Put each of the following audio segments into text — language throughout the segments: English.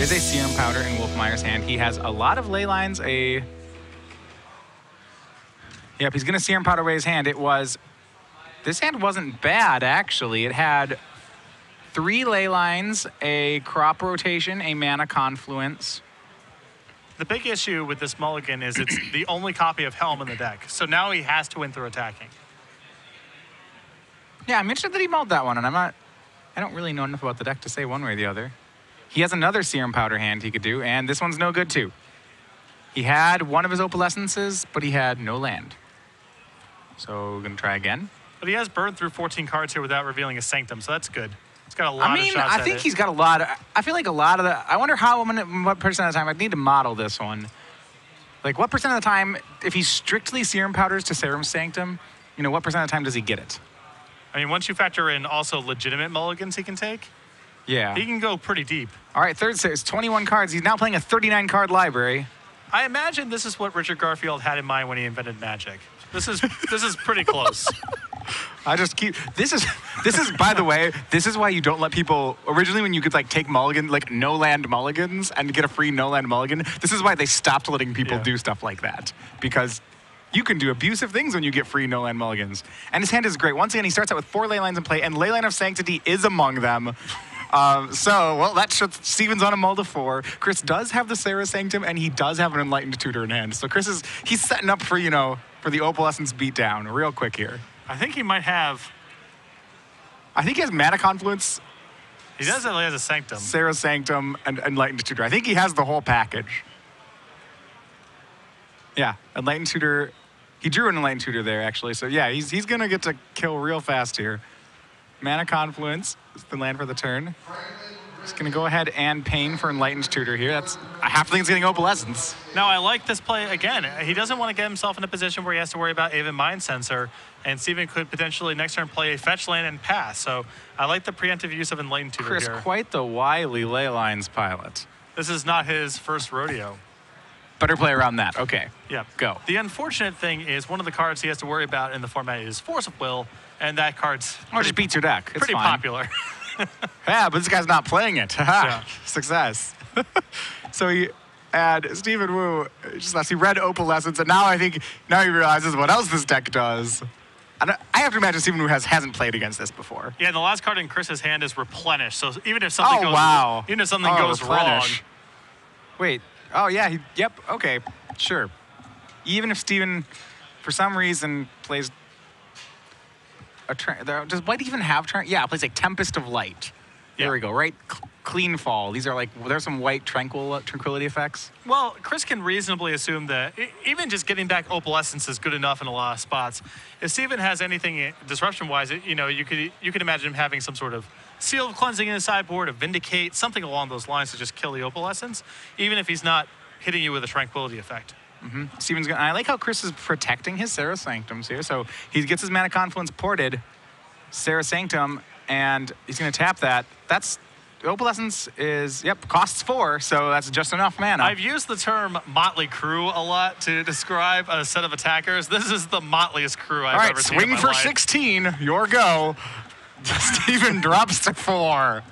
There's a Serum Powder in Wolfmeyer's hand. He has a lot of Leylines. Yep, he's going to Serum Powder away his hand. This hand wasn't bad, actually. It had 3 Leylines, a Crop Rotation, a Mana Confluence. The big issue with this mulligan is it's the only copy of Helm in the deck. So now he has to win through attacking. Yeah, I'm interested that he mulled that one, and I don't really know enough about the deck to say one way or the other. He has another Serum Powder hand he could do, and this one's no good, too. He had one of his Opalescences, but he had no land. So we're going to try again. But he has burned through 14 cards here without revealing a Sanctum, so that's good. He's got a lot of shots at it. I think he's got a lot. I feel like a lot of the... I wonder what percent of the time... I'd need to model this one. Like, what percent of the time, if he strictly Serum Powders to Serum Sanctum, you know, what percent of the time does he get it? I mean, once you factor in also legitimate mulligans he can take, yeah, he can go pretty deep. All right, third six, 21 cards. He's now playing a 39-card library. I imagine this is what Richard Garfield had in mind when he invented Magic. This is pretty close. I just keep... This is by the way, this is why you don't let people... Originally, when you could, like, take mulligan, like, no-land mulligans and get a free no-land mulligan, this is why they stopped letting people do stuff like that. Because you can do abusive things when you get free no-land mulligans. And his hand is great. Once again, he starts out with 4 Leylines in play, and Leyline of Sanctity is among them. Well, that shuts Steven's on a mull to 4. Chris does have the Sarah Sanctum, and he does have an Enlightened Tutor in hand. So he's setting up for, you know, for the Opalescence beatdown real quick here. I think he might have... I think he has Mana Confluence. He does have a Sanctum. Sarah Sanctum and Enlightened Tutor. I think he has the whole package. Yeah, Enlightened Tutor. He drew an Enlightened Tutor there, actually. So, yeah, he's going to get to kill real fast here. Mana Confluence is the land for the turn. He's going to go ahead and Pain for Enlightened Tutor here. That's... I have to think he's getting Opalescence. Now, I like this play again. He doesn't want to get himself in a position where he has to worry about Aven Mind Sensor, and Steven could potentially next turn play a fetch land and pass. So I like the preemptive use of Enlightened Tutor Chris, here. quite the wily Leylines pilot. This is not his first rodeo. Better play around that. Okay. Yeah. Go. The unfortunate thing is one of the cards he has to worry about in the format is Force of Will, and that card's just beats your deck. It's pretty fine. popular. Yeah, but this guy's not playing it. Yeah. Success. So he Stephen Wu he read Opalescence, and now he realizes what else this deck does. And I have to imagine Stephen Wu hasn't played against this before. Yeah, the last card in Chris's hand is Replenish. So even if something goes wrong. Wait. Oh yeah. Yep. Okay. Sure. Even if Stephen, for some reason, plays. Does White even have turn? Yeah, it plays like Tempest of Light. There we go, right? Clean Fall. These are like, there's some white tranquility effects. Well, Chris can reasonably assume that even just getting back Opalescence is good enough in a lot of spots. If Steven has anything disruption-wise, you know, you could imagine him having some sort of Seal of Cleansing in his sideboard, a Vindicate, something along those lines to just kill the Opalescence, even if he's not hitting you with a tranquility effect. Steven's gonna. I like how Chris is protecting his Sarah Sanctums here. So he gets his Mana Confluence ported, Sarah Sanctum, and he's gonna tap that. That's Opalescence is costs 4, so that's just enough mana. I've used the term Motley Crew a lot to describe a set of attackers. This is the motleyest crew I've ever seen. All right, swing for 16. Your go. Steven drops to 4.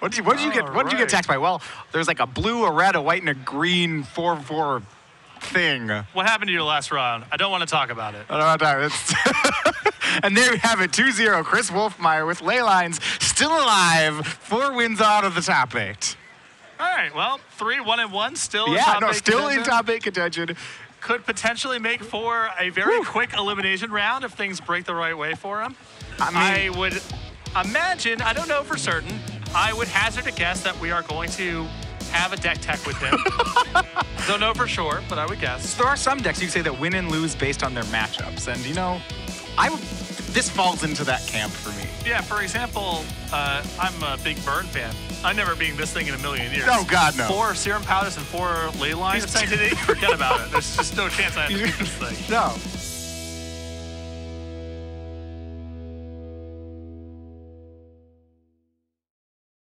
What did you get attacked by? Well, there's like a blue, a red, a white, and a green 4/4 thing. What happened to your last round? I don't want to talk about it. I don't want to talk. And there we have it, 2-0. Chris Wolfmeyer with Leylines still alive. 4 wins out of the top 8. All right, well, 3-1-1 still in top 8 contention. Could potentially make for a very quick elimination round if things break the right way for him. I would imagine, I don't know for certain, I would hazard a guess that we are going to have a deck tech with him. Don't know for sure, but I would guess. There are some decks you say that win and lose based on their matchups, and you know, this falls into that camp for me. Yeah, for example, I'm a big Burn fan. I'm never being this thing in a million years. Oh, God, no. 4 Serum Powders and 4 Leylines of Sanctity? Forget about it. There's just no chance I have to beat this thing. No.